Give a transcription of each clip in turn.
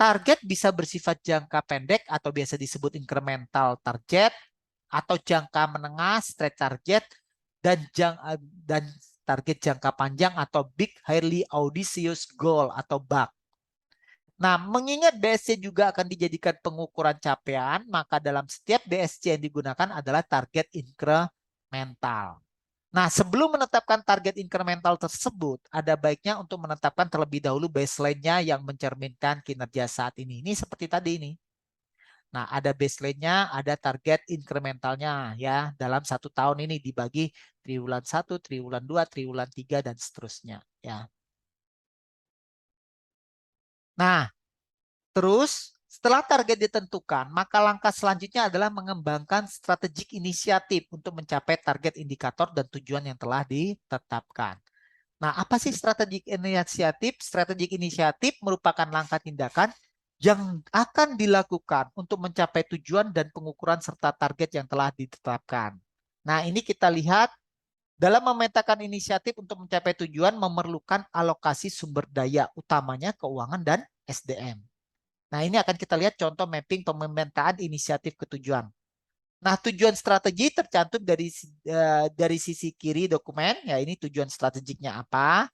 Target bisa bersifat jangka pendek atau biasa disebut incremental target, atau jangka menengah stretch target, dan target jangka panjang atau big highly audacious goal atau BAG. Nah, mengingat BSC juga akan dijadikan pengukuran capaian, maka dalam setiap BSC yang digunakan adalah target incremental. Nah, sebelum menetapkan target incremental tersebut, ada baiknya untuk menetapkan terlebih dahulu baseline-nya yang mencerminkan kinerja saat ini. Ini seperti tadi ini. Nah, ada baseline-nya, ada target incrementalnya ya. Dalam 1 tahun ini dibagi triwulan 1, triwulan 2, triwulan 3, dan seterusnya ya. Nah, terus setelah target ditentukan, maka langkah selanjutnya adalah mengembangkan strategik inisiatif untuk mencapai target indikator dan tujuan yang telah ditetapkan. Nah, apa sih strategik inisiatif? Strategik inisiatif merupakan langkah tindakan yang akan dilakukan untuk mencapai tujuan dan pengukuran serta target yang telah ditetapkan. Nah, ini kita lihat dalam memetakan inisiatif untuk mencapai tujuan memerlukan alokasi sumber daya, utamanya keuangan dan SDM. Nah, ini akan kita lihat contoh mapping pemetaan inisiatif ke tujuan. Nah, tujuan strategi tercantum dari sisi kiri dokumen, ya ini tujuan strategiknya apa.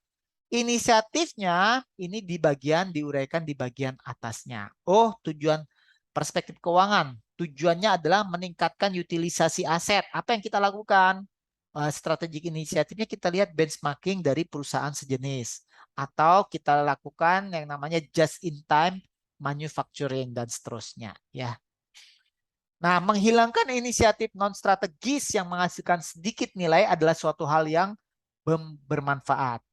Inisiatifnya ini diuraikan di bagian atasnya. Oh, tujuan perspektif keuangan. Tujuannya adalah meningkatkan utilisasi aset. Apa yang kita lakukan? Strategik inisiatifnya kita lihat benchmarking dari perusahaan sejenis. Atau kita lakukan yang namanya just in time manufacturing dan seterusnya. Ya. Nah, menghilangkan inisiatif non-strategis yang menghasilkan sedikit nilai adalah suatu hal yang bermanfaat.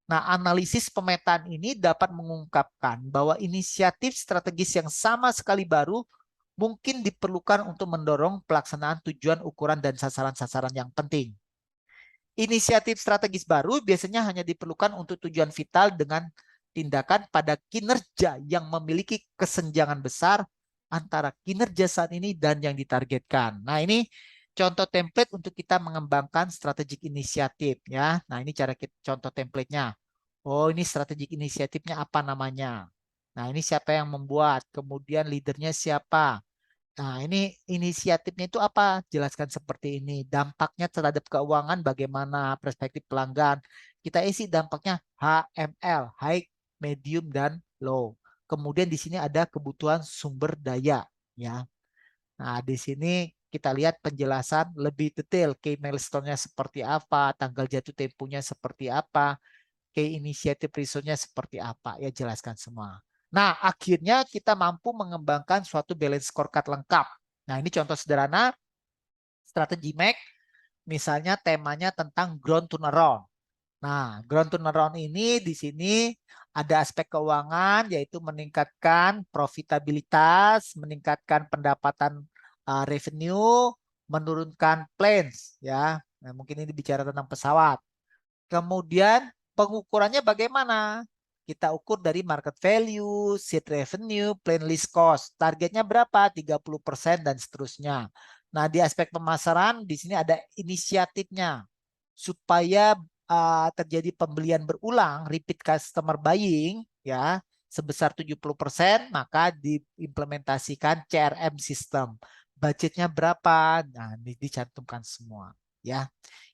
Nah, analisis pemetaan ini dapat mengungkapkan bahwa inisiatif strategis yang sama sekali baru mungkin diperlukan untuk mendorong pelaksanaan tujuan, ukuran, dan sasaran-sasaran yang penting. Inisiatif strategis baru biasanya hanya diperlukan untuk tujuan vital dengan tindakan pada kinerja yang memiliki kesenjangan besar antara kinerja saat ini dan yang ditargetkan. Nah, ini contoh template untuk kita mengembangkan strategik inisiatif ya. Nah, ini contoh template-nya. Oh, ini strategik inisiatifnya apa namanya? Nah, ini siapa yang membuat? Kemudian leadernya siapa? Nah, ini inisiatifnya itu apa? Jelaskan seperti ini. Dampaknya terhadap keuangan bagaimana? Perspektif pelanggan. Kita isi dampaknya HML, high, medium, dan low. Kemudian di sini ada kebutuhan sumber daya. Ya. Nah, di sini kita lihat penjelasan lebih detail. Key milestone-nya seperti apa? Tanggal jatuh temponya seperti apa? Key initiative resource-nya seperti apa? Ya, jelaskan semua. Nah, akhirnya kita mampu mengembangkan suatu balance scorecard lengkap. Nah, ini contoh sederhana strategi MAC, misalnya temanya tentang ground turnaround. Nah, ground turnaround ini di sini ada aspek keuangan, yaitu meningkatkan profitabilitas, meningkatkan pendapatan revenue, menurunkan plans, ya. Nah, mungkin ini bicara tentang pesawat. Kemudian pengukurannya bagaimana? Kita ukur dari market value, seed revenue, plan list cost. Targetnya berapa? 30% dan seterusnya. Nah, di aspek pemasaran di sini ada inisiatifnya supaya terjadi pembelian berulang, repeat customer buying ya, sebesar 70%, maka diimplementasikan CRM system. Budgetnya berapa? Nah, ini dicantumkan semua ya.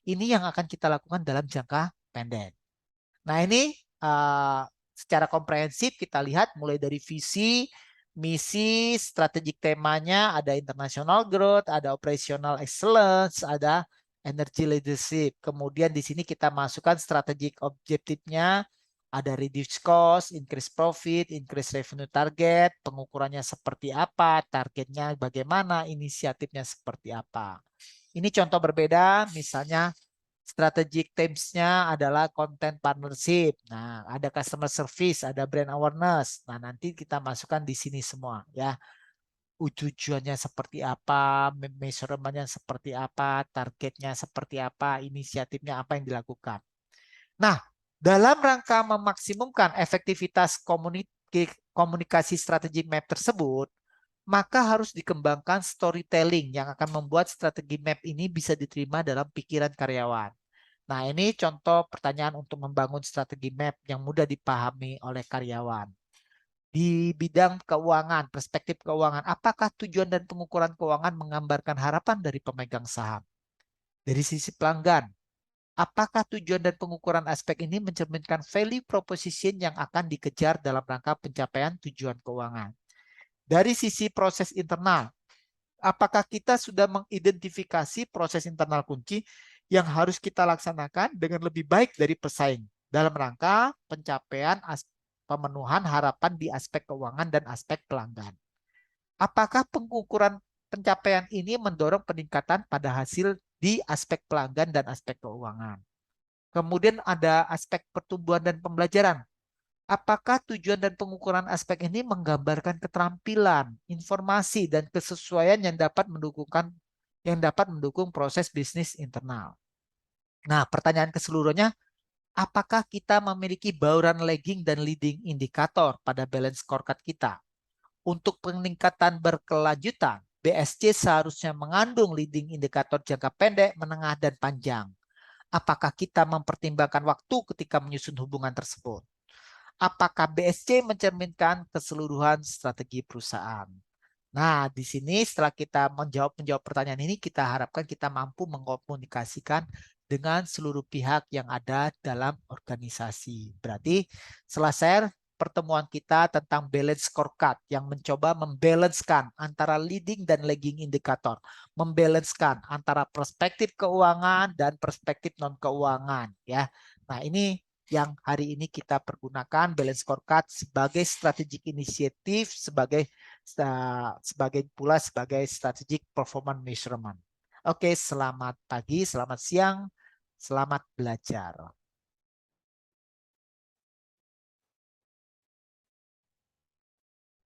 Ini yang akan kita lakukan dalam jangka pendek. Nah, ini secara komprehensif kita lihat mulai dari visi, misi, strategik temanya, ada international growth, ada operational excellence, ada energy leadership. Kemudian di sini kita masukkan strategik objektifnya, ada reduce cost, increase profit, increase revenue target, pengukurannya seperti apa, targetnya bagaimana, inisiatifnya seperti apa. Ini contoh berbeda, misalnya strategic themes-nya adalah content partnership. Nah, ada customer service, ada brand awareness. Nah, nanti kita masukkan di sini semua ya. Tujuannya seperti apa, measurement-nya seperti apa, targetnya seperti apa, inisiatifnya apa yang dilakukan. Nah, dalam rangka memaksimumkan efektivitas komunikasi strategi map tersebut, maka harus dikembangkan storytelling yang akan membuat strategi map ini bisa diterima dalam pikiran karyawan. Nah, ini contoh pertanyaan untuk membangun strategi map yang mudah dipahami oleh karyawan. Di bidang keuangan, perspektif keuangan, apakah tujuan dan pengukuran keuangan menggambarkan harapan dari pemegang saham? Dari sisi pelanggan, apakah tujuan dan pengukuran aspek ini mencerminkan value proposition yang akan dikejar dalam rangka pencapaian tujuan keuangan? Dari sisi proses internal, apakah kita sudah mengidentifikasi proses internal kunci yang harus kita laksanakan dengan lebih baik dari pesaing dalam rangka pencapaian pemenuhan harapan di aspek keuangan dan aspek pelanggan? Apakah pengukuran pencapaian ini mendorong peningkatan pada hasil di aspek pelanggan dan aspek keuangan? Kemudian ada aspek pertumbuhan dan pembelajaran. Apakah tujuan dan pengukuran aspek ini menggambarkan keterampilan, informasi, dan kesesuaian yang dapat mendukung proses bisnis internal? Nah, pertanyaan keseluruhannya, apakah kita memiliki bauran lagging dan leading indikator pada balance scorecard kita? Untuk peningkatan berkelanjutan, BSC seharusnya mengandung leading indikator jangka pendek, menengah, dan panjang. Apakah kita mempertimbangkan waktu ketika menyusun hubungan tersebut? Apakah BSC mencerminkan keseluruhan strategi perusahaan? Nah, di sini setelah kita menjawab pertanyaan ini, kita harapkan kita mampu mengkomunikasikan dengan seluruh pihak yang ada dalam organisasi. Berarti selesai pertemuan kita tentang balance scorecard yang mencoba membalancekan antara leading dan lagging indikator, membalancekan antara perspektif keuangan dan perspektif non keuangan, ya. Nah, ini yang hari ini kita pergunakan balance scorecard sebagai strategic initiative, sebagai strategic performance measurement. Oke, selamat pagi, selamat siang, selamat belajar.